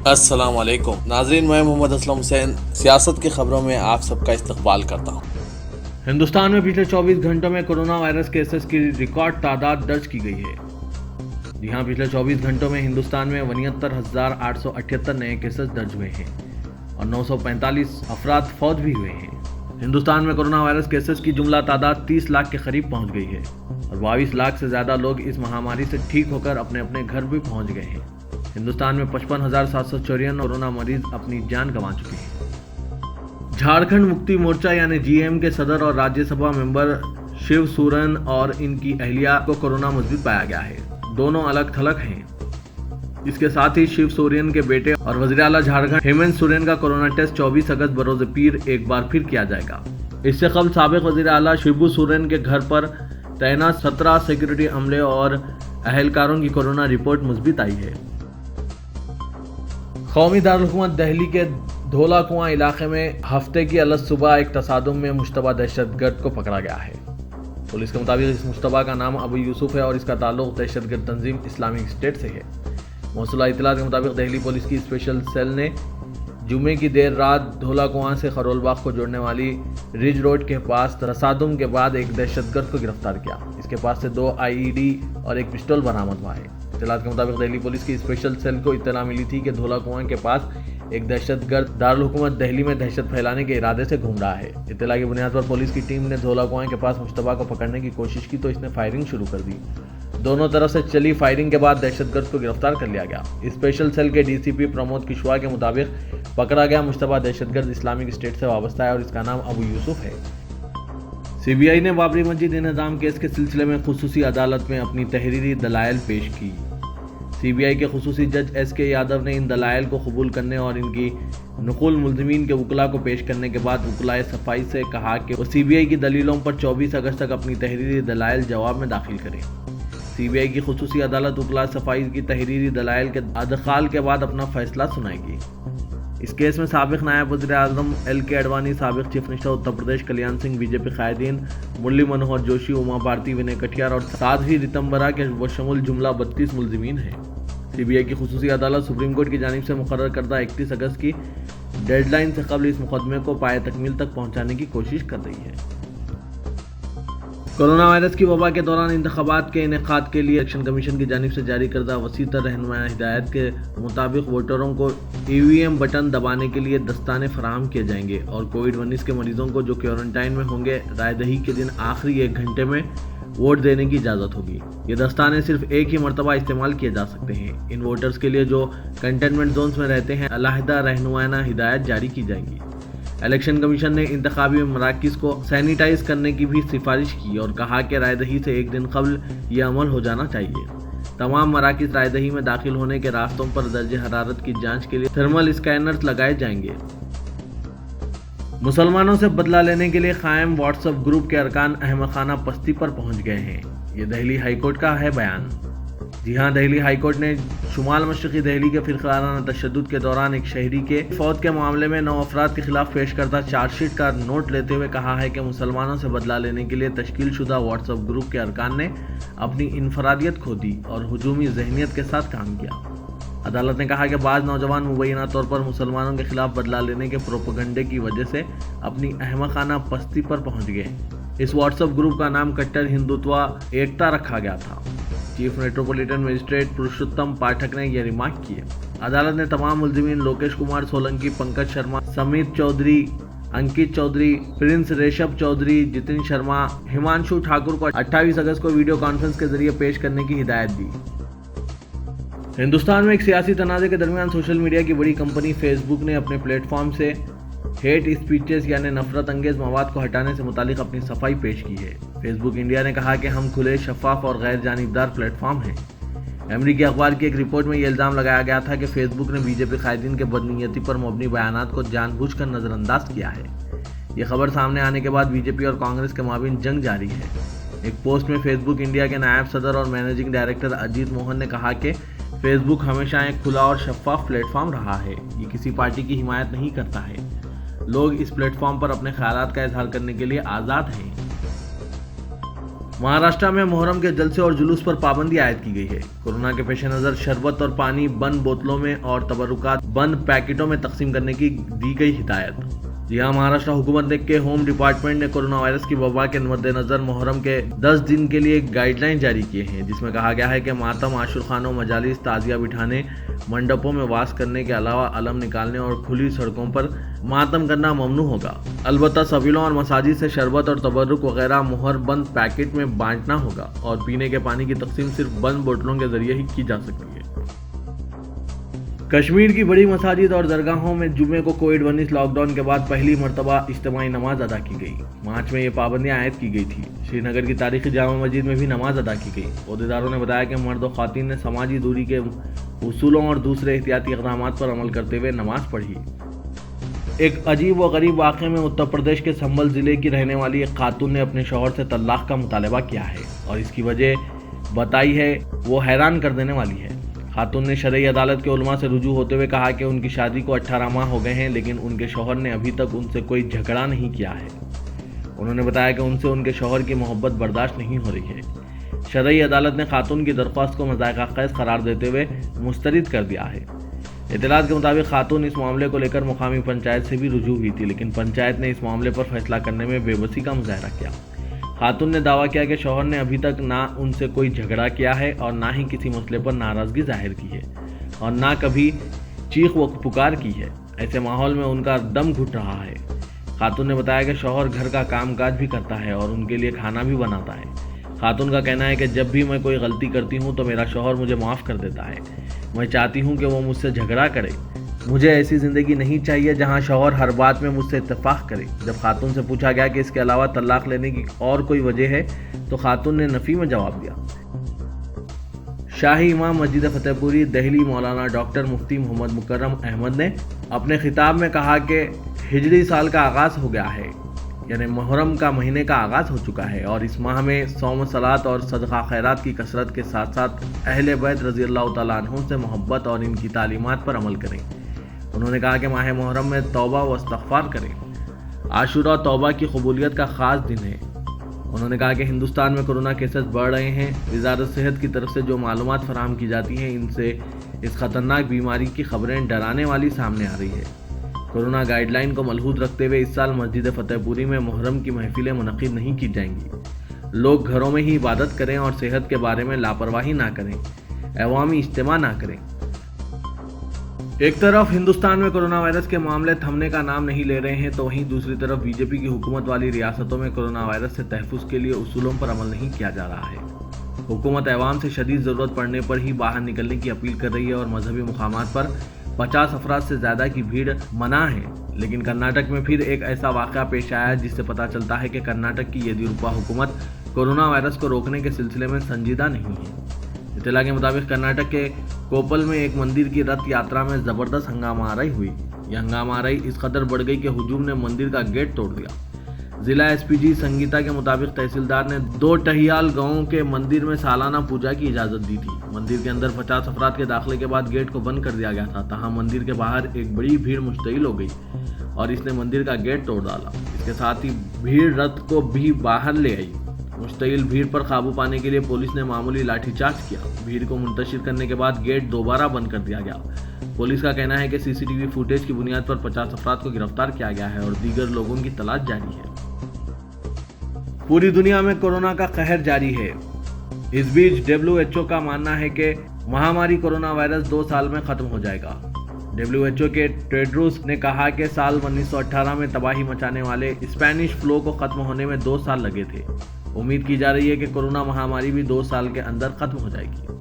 السلام علیکم ناظرین، میں محمد اسلم حسین سیاست کی خبروں میں آپ سب کا استقبال کرتا ہوں۔ ہندوستان میں پچھلے 24 گھنٹوں میں کورونا وائرس کیسز کی ریکارڈ تعداد درج کی گئی ہے۔ جی ہاں، پچھلے 24 گھنٹوں میں ہندوستان میں 69,878 نئے کیسز درج ہوئے ہیں اور 945 افراد فوت بھی ہوئے ہیں۔ ہندوستان میں کورونا وائرس کیسز کی جملہ تعداد 30 لاکھ کے قریب پہنچ گئی ہے اور 22 لاکھ سے زیادہ لوگ اس مہاماری سے ٹھیک ہو کر اپنے اپنے گھر بھی پہنچ گئے ہیں۔ ہندوستان میں 55,754 کورونا مریض اپنی جان گنوا چکے ہیں۔ جھارکھنڈ مکتی مورچہ یعنی جی ایم کے صدر اور راجیہ سبھا ممبر شیو سورن اور ان کی اہلیہ کو کورونا مثبت پایا گیا ہے۔ دونوں الگ تھلگ ہیں۔ اس کے ساتھ ہی شیو سورین کے بیٹے اور وزیر اعلیٰ جھارکھنڈ ہیمنت سورین کا کورونا ٹیسٹ 24 اگست بروز پیر ایک بار پھر کیا جائے گا۔ اس سے قبل سابق وزیر اعلیٰ شیبو سورین کے گھر پر تعینات 17 سیکورٹی عملے اور اہلکاروں کی کورونا رپورٹ مثبت آئی ہے۔ قومی دارالحکومت دہلی کے دھولا کنواں علاقے میں ہفتے کی الگ صبح ایک تصادم میں مشتبہ دہشت گرد کو پکڑا گیا ہے۔ پولیس کے مطابق اس مشتبہ کا نام ابو یوسف ہے اور اس کا تعلق دہشت گرد تنظیم اسلامک اسٹیٹ سے ہے۔ موصولہ اطلاعات کے مطابق دہلی پولیس کی اسپیشل سیل نے جمعے کی دیر رات دھولا کنواں سے خرول باغ کو جوڑنے والی رج روڈ کے پاس تصادم کے بعد ایک دہشت گرد کو گرفتار کیا۔ اس کے پاس سے 2 IED اور ایک پسٹل برآمد ہوا ہے۔ اطلاعات کے مطابق دہلی پولیس کی اسپیشل سیل کو اطلاع ملی تھی کہ دھولا کنواں کے پاس ایک دہشت گرد دارالحکومت دہلی میں دہشت پھیلانے کے ارادے سے گھوم رہا ہے۔ اطلاع کی بنیاد پر پولیس کی ٹیم نے دھولا کنواں کے پاس مشتبہ کو پکڑنے کی کوشش کی تو اس نے فائرنگ شروع کر دی۔ دونوں طرف سے چلی فائرنگ کے بعد دہشت گرد کو گرفتار کر لیا گیا۔ اسپیشل سیل کے DCP پرمود کشواہا کے مطابق پکڑا گیا مشتبہ دہشت گرد اسلامک اسٹیٹ سے وابستہ ہے اور اس کا نام ابو یوسف ہے۔ CBI نے بابری مسجد انہدام کیس کے سلسلے میں خصوصی عدالت میں اپنی تحریری دلائل پیش کی۔ CBI کے خصوصی جج SK یادو نے ان دلائل کو قبول کرنے اور ان کی نقل ملزمین کے وکلاء کو پیش کرنے کے بعد وکلاء صفائی سے کہا کہ وہ CBI کی دلیلوں پر 24 اگست تک اپنی تحریری دلائل جواب میں داخل کریں۔ CBI کی خصوصی عدالت وکلاء صفائی کی تحریری دلائل کے ادخال کے بعد اپنا فیصلہ سنائے گی۔ اس کیس میں سابق نائب وزیر اعظم LK اڈوانی، سابق چیف منسٹر اتر پردیش کلیان سنگھ، BJP قائدین مرلی منوہر جوشی، اما بھارتی، ونے کٹیار اور سادھوی رتمبرا کے بشمول جملہ 32 ملزمین ہیں۔ CBI کی خصوصی عدالت سپریم کورٹ کی جانب سے مقرر کردہ 31 اگست کی ڈیڈ لائن سے قبل اس مقدمے کو پائے تکمیل تک پہنچانے کی کوشش کر رہی ہے۔ کورونا وائرس کی وبا کے دوران انتخابات کے انعقاد کے لیے الیکشن کمیشن کی جانب سے جاری کردہ وسیع تر رہنمایہ ہدایت کے مطابق ووٹروں کو EVM بٹن دبانے کے لیے دستانے فراہم کیے جائیں گے اور کووڈ-19 کے مریضوں کو جو کوارنٹائن میں ہوں گے رائے دہی کے دن آخری 1 گھنٹے میں ووٹ دینے کی اجازت ہوگی۔ یہ دستانے صرف ایک ہی مرتبہ استعمال کیے جا سکتے ہیں۔ ان ووٹرز کے لیے جو کنٹینمنٹ زونز میں رہتے ہیں علیحدہ رہنمایانہ ہدایت جاری کی جائیں گی۔ الیکشن کمیشن نے انتخابی مراکز کو سینیٹائز کرنے کی بھی سفارش کی اور کہا کہ رائے دہی سے 1 دن قبل یہ عمل ہو جانا چاہیے۔ تمام مراکز رائے دہی میں داخل ہونے کے راستوں پر درجہ حرارت کی جانچ کے لیے تھرمل اسکینرز لگائے جائیں گے۔ مسلمانوں سے بدلہ لینے کے لیے قائم واٹس ایپ گروپ کے ارکان احمقانہ پستی پر پہنچ گئے ہیں۔ یہ دہلی ہائی کورٹ کا ہے بیان۔ جی ہاں، دہلی ہائی کورٹ نے شمال مشرقی دہلی کے فرقہ تشدد کے دوران ایک شہری کے فوت کے معاملے میں 9 افراد کے خلاف پیش کردہ چارج شیٹ کا نوٹ لیتے ہوئے کہا ہے کہ مسلمانوں سے بدلہ لینے کے لیے تشکیل شدہ واٹس ایپ گروپ کے ارکان نے اپنی انفرادیت کھو دی اور ہجومی ذہنیت کے ساتھ کام کیا۔ عدالت نے کہا کہ بعض نوجوان مبینہ طور پر مسلمانوں کے خلاف بدلہ لینے کے پروپیگنڈے کی وجہ سے اپنی احمقانہ پستی پر پہنچ گئے۔ اس واٹس ایپ گروپ کا نام کٹر ہندوتوا ایکتا رکھا گیا تھا۔ Chief metropolitan magistrate Purushottam Pathak نے یہ ریمارک کیے۔ عدالت نے تمام ملزمین لوکیش کمار سولنکی، پنکج شرما، سمیت چودھری، انکت چودھری، پرنس ریشب چودھری، جتن شرما، ہمانشو ٹھاکر کو 28 اگست کو ویڈیو کانفرنس کے ذریعے پیش کرنے کی ہدایت دی۔ ہندوستان میں ایک سیاسی تنازع کے درمیان سوشل میڈیا کی بڑی کمپنی فیس بک نے اپنے پلیٹ فارم سے ہیٹ اسپیچز یعنی نفرت انگیز مواد کو ہٹانے سے متعلق اپنی صفائی پیش کی ہے۔ فیس بک انڈیا نے کہا کہ ہم کھلے، شفاف اور غیر جانبدار پلیٹ فارم ہیں۔ امریکی اخبار کی ایک رپورٹ میں یہ الزام لگایا گیا تھا کہ فیس بک نے BJP قائدین کے بدنیتی پر مبنی بیانات کو جان بوجھ کر نظر انداز کیا ہے۔ یہ خبر سامنے آنے کے بعد BJP اور کانگریس کے مابین جنگ جاری ہے۔ ایک پوسٹ میں فیس بک انڈیا کے نائب صدر اور مینیجنگ ڈائریکٹر اجیت موہن نے کہا کہ فیس بک ہمیشہ ایک کھلا اور شفاف پلیٹ فارم رہا ہے۔ یہ کسی پارٹی کی حمایت نہیں کرتا ہے۔ لوگ اس پلیٹ فارم پر اپنے خیالات کا اظہار کرنے کے لیے آزاد ہیں۔ महाराष्ट्र में मुहर्रम के जलसे और जुलूस पर पाबंदी आयद की गई है। कोरोना के पेश नज़र शरबत और पानी बंद बोतलों में और तबरुकात बंद पैकेटों में तकसीम करने की दी गई हिदायत। जी हाँ, महाराष्ट्र हुकूमत के होम डिपार्टमेंट ने कोरोना वायरस की वबा के मद्देनजर मुहर्रम के 10 दिन के लिए गाइडलाइन जारी किए हैं, जिसमें कहा गया है कि मातम, आशुर खानों, मजालिस, ताजिया बिठाने, मंडपों में वास करने के अलावा अलम निकालने और खुली सड़कों पर मातम करना ममनू होगा। अलबत्ता सबिलों और मसाजिद से शरबत और तबर्रुक वगैरह मुहर बंद पैकेट में बांटना होगा और पीने के पानी की तकसीम सिर्फ बंद बोतलों के जरिए ही की जा सकती है। कश्मीर की बड़ी मसाजिद और दरगाहों में जुमे को कोविड-19 लॉकडाउन के बाद पहली मरतबा इज्तिमाई नमाज अदा की गई। मार्च में ये पाबंदियां आयद की गई थी। श्रीनगर की तारीखी जामा मस्जिद में भी नमाज अदा की गई। ओहदेदारों ने बताया कि मर्द और ख़वातीन ने समाजी दूरी के उसूलों और दूसरे एहतियाती इक़दामात पर अमल करते हुए नमाज पढ़ी। एक अजीब व गरीब वाक़े में उत्तर प्रदेश के संभल ज़िले की रहने वाली एक खातून ने अपने शौहर से तलाक का मुतालबा किया है और इसकी वजह बताई है वो हैरान कर देने वाली है। खातून ने शरई अदालत के उलमा से रुजू होते हुए कहा कि उनकी शादी को 18 माह हो गए हैं, लेकिन उनके शौहर ने अभी तक उनसे कोई झगड़ा नहीं किया है। उन्होंने बताया कि उनसे उनके शौहर की मोहब्बत बर्दाश्त नहीं हो रही है। शरई अदालत ने खातून की दरख्वास्त को मज़ाक़ ख़ैज़ करार देते हुए मुस्तरद कर दिया है। इत्तलात के मुताबिक खातून इस मामले को लेकर मुकामी पंचायत से भी रुजू हुई थी, लेकिन पंचायत ने इस मामले पर फैसला करने में बेबसी का मुजाहरा किया। खातून ने दावा किया कि शौहर ने अभी तक ना उनसे कोई झगड़ा किया है और ना ही किसी मसले पर नाराज़गी जाहिर की है और ना कभी चीख व पुकार की है। ऐसे माहौल में उनका दम घुट रहा है। खातून ने बताया कि शौहर घर का कामकाज भी करता है और उनके लिए खाना भी बनाता है। खातून का कहना है कि जब भी मैं कोई गलती करती हूँ तो मेरा शौहर मुझे माफ़ कर देता है। मैं चाहती हूँ कि वो मुझसे झगड़ा करे। मुझे ऐसी ज़िंदगी नहीं चाहिए जहाँ शौहर हर बात में मुझसे इत्तेफाक करे। जब खातून से पूछा गया कि इसके अलावा तलाक लेने की और कोई वजह है तो खातून ने नफ़ी में जवाब दिया। शाही इमाम मस्जिद फतेहपुरी दिल्ली मौलाना डॉक्टर मुफ्ती मोहम्मद मुकर्रम अहमद ने अपने खिताब में कहा कि हिजरी साल का आगाज़ हो गया है, यानी मुहर्रम का महीने का आगाज़ हो चुका है और इस माह में सौम, सलात और सदका खैरात की कसरत के साथ साथ अहले बैत रज़ी अल्लाह तआला अन्हुम से मोहब्बत और इनकी तालीमात पर अमल करें। उन्होंने कहा कि माह मुहर्रम में तौबा व इस्तग़फ़ार करें। आशूरा तौबा की कबूलियत का ख़ास दिन है। उन्होंने कहा कि हिंदुस्तान में कोरोना केसेस बढ़ रहे हैं। वज़ारत सेहत की तरफ से जो मालूमात फराहम की जाती हैं, इनसे इस ख़तरनाक बीमारी की खबरें डराने वाली सामने आ रही है। कोरोना गाइडलाइन को मलहूज़ रखते हुए इस साल मस्जिद फतेहपुरी में मुहर्रम की महफिलें मुनक़िद नहीं की जाएंगी। लोग घरों में ही इबादत करें और सेहत के बारे में लापरवाही ना करें, अवामी इज्तिमा ना करें। एक तरफ हिंदुस्तान में कोरोना वायरस के मामले थमने का नाम नहीं ले रहे हैं, तो वहीं दूसरी तरफ बीजेपी की हुकूमत वाली रियासतों में कोरोना वायरस से तहफ़्फ़ुज़ के लिए उसूलों पर अमल नहीं किया जा रहा है। हुकूमत अवाम से शदीद ज़रूरत पड़ने पर ही बाहर निकलने की अपील कर रही है और मजहबी मुकामात पर 50 अफराद से ज़्यादा की भीड़ मना है। लेकिन कर्नाटक में फिर एक ऐसा वाक़या पेश आया जिससे पता चलता है कि कर्नाटक की येदियुरप्पा हुकूमत कोरोना वायरस को रोकने के सिलसिले में संजीदा नहीं है। इत्तला के मुताबिक कर्नाटक के कोपल में एक मंदिर की रथ यात्रा में ज़बरदस्त हंगामा आराई हुई। यह हंगामा आराई इस कदर बढ़ गई कि हुजूम ने मंदिर का गेट तोड़ दिया। जिला एसपीजी संगीता के मुताबिक तहसीलदार ने 2 टहियाल गांव के मंदिर में सालाना पूजा की इजाज़त दी थी। मंदिर के अंदर 50 अफराद के दाखिले के बाद गेट को बंद कर दिया गया था। तहाँ मंदिर के बाहर एक बड़ी भीड़ मुश्तइल हो गई और इसने मंदिर का गेट तोड़ डाला। इसके साथ ही भीड़ रथ को भी बाहर ले आई। मुश्तइल भीड़ पर काबू पाने के लिए पुलिस ने मामूली लाठीचार्ज किया। भीड़ को मुंतशिर करने के बाद गेट दोबारा बंद कर दिया गया। पुलिस का कहना है कि सीसीटीवी फुटेज की बुनियाद पर 50 अफराद को गिरफ्तार किया गया है और दीगर लोगों की तलाश जारी है। पूरी दुनिया में कोरोना का कहर जारी है। इस बीच WHO का मानना है कि महामारी कोरोना वायरस 2 साल में खत्म हो जाएगा। WHO के टेड्रोस ने कहा कि साल 1918 में तबाही मचाने वाले स्पेनिश फ्लू को खत्म होने में 2 साल लगे थे। उम्मीद की जा रही है कि कोरोना महामारी भी 2 साल के अंदर खत्म हो जाएगी।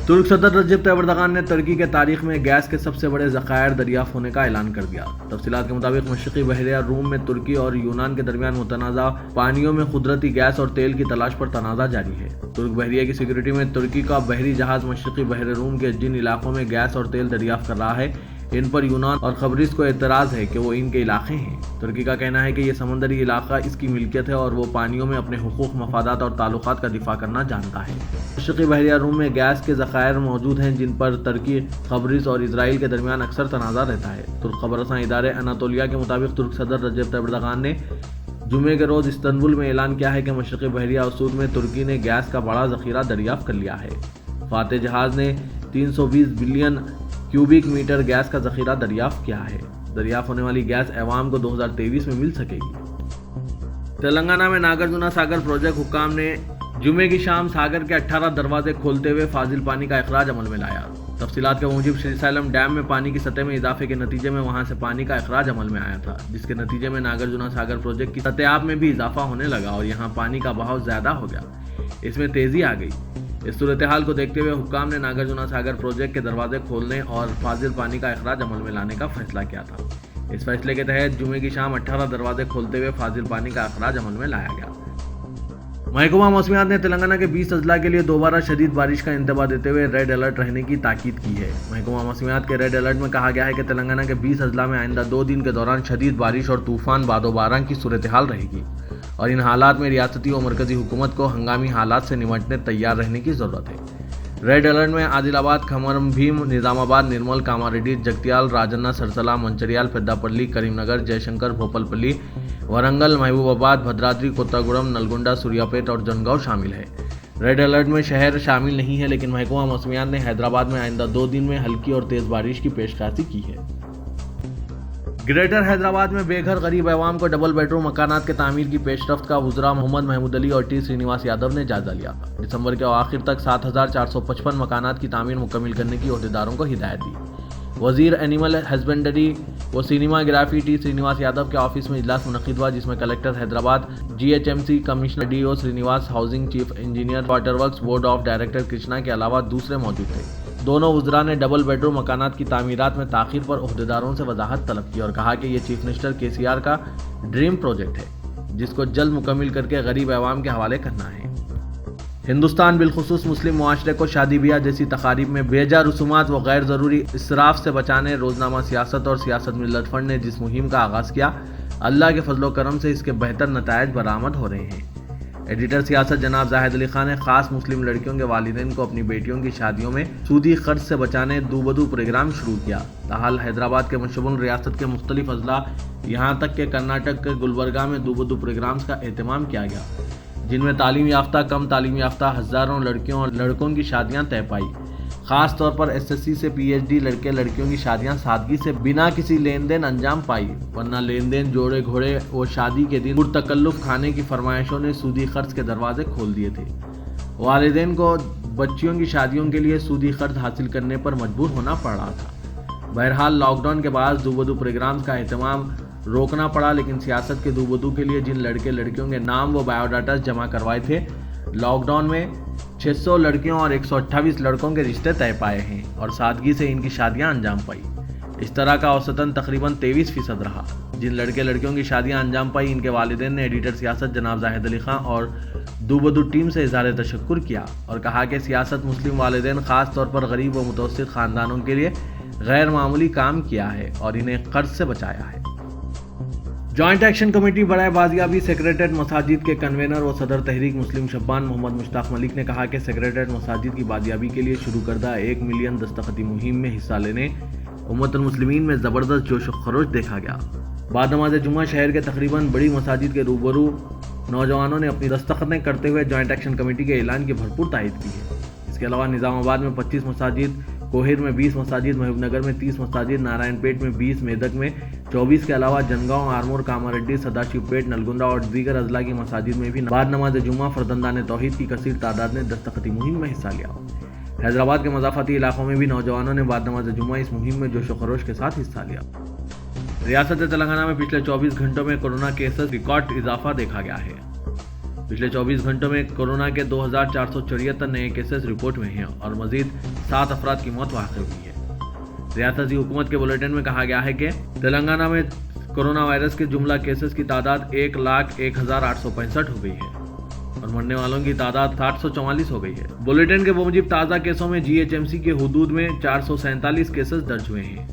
तुर्क सदर रजब तैयब एर्दोगान ने तुर्की के तारीख में गैस के सबसे बड़े ज़खायर दरियाफ्त होने का ऐलान कर दिया। तफसीलात के मुताबिक मशरक़ी बहरिया रूम में तुर्की और यूनान के दरमियान मुतनाज़ा पानियों में कुदरती गैस और तेल की तलाश पर तनाज़ा जारी है। तुर्क बहरिया की सिक्योरिटी में तुर्की का बहरी जहाज़ मशरक़ी बहर रूम के जिन इलाकों में गैस और तेल दरियाफ्त कर रहा है, इन पर यूनान और खबरिस को एतराज़ है कि वो इनके इलाके हैं। तुर्की का कहना है कि यह समंदरी इलाका इसकी मिल्कियत है और वो पानियों में अपने हुकूक, मफादात और ताल्लुकात का दिफा करना जानता है। मशरक़ी बहरिया रूम में गैस के ज़खायर मौजूद हैं जिन पर तुर्की, खबरिस और इसराइल के दरमियान अक्सर तनाज़ा रहता है। तुर्क खबरसां इदारे अनातोलिया के मुताबिक तुर्क सदर रजब तैयब एर्दोगान ने जुमे के रोज इस्तांबुल में ऐलान किया है कि मशरक़ी बहरिया असूर में तुर्की ने गैस का बड़ा ज़ख़ीरा दरियाफ्त कर लिया है। फातेह जहाज़ ने 320 बिलियन क्यूबिक मीटर गैस का ज़ख़ीरा दरियाफ्त किया है। दरियाफ्त होने वाली गैस अवाम को 2023 में मिल सकेगी। तेलंगाना में नागार्जुना सागर प्रोजेक्ट हुक्काम ने जुमे की शाम सागर के 18 दरवाजे खोलते हुए फाजिल पानी का इखराज अमल में लाया। तफसीलात के मुताबिक श्रीशैलम डैम में पानी की सतह में इजाफे के नतीजे में वहां से पानी का इखराज अमल में आया था, जिसके नतीजे में नागार्जुना सागर प्रोजेक्ट की सतह में भी इजाफा होने लगा और यहाँ पानी का बहाव ज्यादा हो गया। इसमें तेजी आ गई। इस सूरत हाल को देखते हुए हुक्काम ने नागार्जुना सागर प्रोजेक्ट के दरवाजे खोलने और फाजिल पानी का इखराज अमल में लाने का फैसला किया था। इस फैसले के तहत जुमे की शाम 18 दरवाजे खोलते हुए फाजिल पानी का इखराज अमल में लाया गया। महकमा मौसमियात ने तेलंगाना के 20 अजला के लिए दोबारा शदीद बारिश का इंतबाह देते हुए रेड अलर्ट रहने की ताकीद की है। महकमा मौसमियात के रेड अलर्ट में कहा गया है कि तेलंगाना के 20 अजला में आइंदा 2 दिन के दौरान शदीद बारिश और तूफान बादोबारा की सूरत हाल रहेगी और इन हालात में रियासती और मरकजी हुकूमत को हंगामी हालात से निपटने तैयार रहने की ज़रूरत है। रेड अलर्ट में आदिलाबाद, खमरम भीम, निजामाबाद, निर्मल, कामारेड्डी, जगत्याल, राजन्ना, सरसला, मंचरियाल, पेद्दापल्ली, करीमनगर, जयशंकर, भोपलपल्ली, वरंगल, महबूबाबाद, भद्राद्री, कोत्तागुड़म, नलगोंडा, सूर्यापेट और जनगांव शामिल है। रेड अलर्ट में शहर शामिल नहीं है, लेकिन महकमा मौसमियात ने हैदराबाद में आइंदा 2 दिन में हल्की और तेज बारिश की पेशकशी की है। ग्रेटर हैदराबाद में बेघर गरीब अवाम को डबल बेडरूम मकानात के तामीर की पेशरफ्त का वज़रा मोहम्मद महमूद अली और टी श्रीनिवास यादव ने जायजा लिया। दिसंबर के आखिर तक 7,455 मकानात की तामीर मुकम्मल करने की अहदेदारों को हिदायत दी। वजीर एनिमल हस्बेंडरी व सिनेमाग्राफी टी श्रीनिवास यादव के ऑफिस में इजलास मुनक़िद हुआ, जिसमें collector Hyderabad, GHMC commissioner DO Srinivas, housing chief engineer, water works board of director Krishna के अलावा दूसरे मौजूद थे। दोनों वज़रा ने डबल बेडरूम मकानात की तामीरात में ताख़ीर पर अहदेदारों से वजाहत तलब की और कहा कि ये चीफ मिनिस्टर KCR का ड्रीम प्रोजेक्ट है, जिसको जल्द मुकम्मल करके गरीब अवाम के हवाले करना है। हिंदुस्तान बिलखुसूस मुस्लिम मुआशरे को शादी ब्याह जैसी तकारीब में बेजा रसूमात व गैर ज़रूरी इसराफ से बचाने रोज़नामा सियासत और सियासत मिल्लत फंड ने जिस मुहिम का आगाज़ किया, अल्लाह के फजलो करम से इसके बेहतर नतायज बरामद हो रहे हैं। एडिटर सियासत जनाब जाहिद अली खान ने खास मुस्लिम लड़कियों के वालिदैन को अपनी बेटियों की शादियों में सूदी खर्च से बचाने दूबदू प्रोग्राम शुरू किया। ताहाल हैदराबाद के मशगूल रियासत के मुख्तलिफ अजला, यहाँ तक के कर्नाटक के गुलबर्गा में दूबदू प्रोग्राम्स का एहतमाम किया गया, जिनमें तालीम याफ्ता, कम तालीम याफ्ता हज़ारों लड़कियों और लड़कों की शादियाँ तय पाई। ख़ास तौर पर SSC से PhD लड़के लड़कियों की शादियां सादगी से बिना किसी लेन देन अंजाम पाई, वरना लेन देन, जोड़े घोड़े और शादी के दिन पुरतकल्लुफ़ खाने की फरमाइशों ने सूदी खर्च के दरवाजे खोल दिए थे। वालिदैन को बच्चियों की शादियों के लिए सूदी खर्च हासिल करने पर मजबूर होना पड़ रहा था। बहरहाल लॉकडाउन के बाद दूबदू प्रोग्राम्स का एहतमाम रोकना पड़ा, लेकिन सियासत के दूबदू के लिए जिन लड़के लड़कियों के नाम व बायोडाटा जमा करवाए थे, लॉकडाउन में 600 लड़कियों और 128 लड़कों के रिश्ते तय पाए हैं और सादगी से इनकी शादियां अंजाम पाई। इस तरह का औसतन तकरीबन 23% रहा। जिन लड़के लड़कियों की शादियां अंजाम पाई, इनके वालिदैन ने एडिटर सियासत जनाब जाहिद अली खान और दूबदू टीम से इज़हार तशक्कुर किया और कहा कि सियासत मुस्लिम वालिदैन ख़ास तौर पर गरीब व मुतवस्सित ख़ानदानों के लिए गैर मामूली काम किया है और इन्हें कर्ज से बचाया है। जॉइंट एक्शन कमेटी बराए बाजियाबी सेक्रेटरीट मसाजिद के कन्वेनर व सदर तहरीक मुस्लिम शब्बान मोहम्मद मुश्ताक मलिक ने कहा कि सेक्रेटरीट मसाजिद की बाजियाबी के लिए शुरू करदा 1 मिलियन दस्तखती मुहिम में हिस्सा लेने उम्मतुल मुस्लिमीन में ज़बरदस्त जोश व खरोश देखा गया। बाद नमाज जुमा शहर के तकरीबन बड़ी मसाजिद के रूबरू नौजवानों ने अपनी दस्तखतें करते हुए जॉइंट एक्शन कमेटी के ऐलान की भरपूर तायद की है। इसके अलावा निज़ामाबाद में 25 मसाजिद, कोहिर में 20 मसाजिद, महबूबनगर में 30 मसाजिद, नारायणपेट में 20, मेदक में 24 के अलावा जनगांव, आरमोर, कामारेड्डी, सदाशिवपेट, नलगोंडा और दीगर अजला की मसाजिद में भी बाद नमाज जुमा फर्जंदान तौहीद की कसीर तादाद ने दस्तखती मुहिम में हिस्सा लिया। हैदराबाद के मज़ाफ़ाती इलाकों में भी नौजवानों ने बाद नमाज जुमा इस मुहिम में जोश व खरोश के साथ हिस्सा लिया। रियासत तेलंगाना में पिछले 24 घंटों में कोरोना केसेस रिकॉर्ड इजाफा देखा गया है। पिछले 24 घंटों में कोरोना के 2474 नए केसेस रिपोर्ट हुए हैं और मजीद 7 अफराद की मौत वाक़ हुई है। रियासती हुकूमत के बुलेटिन में कहा गया है कि तेलंगाना में कोरोना वायरस के जुमला केसेस की तादाद 1,01,865 हो गई है और मरने वालों की तादाद 744 हो गई है। बुलेटिन के मुताबिक ताज़ा केसों में GHMC के हुदूद में 447 केसेस दर्ज हुए हैं।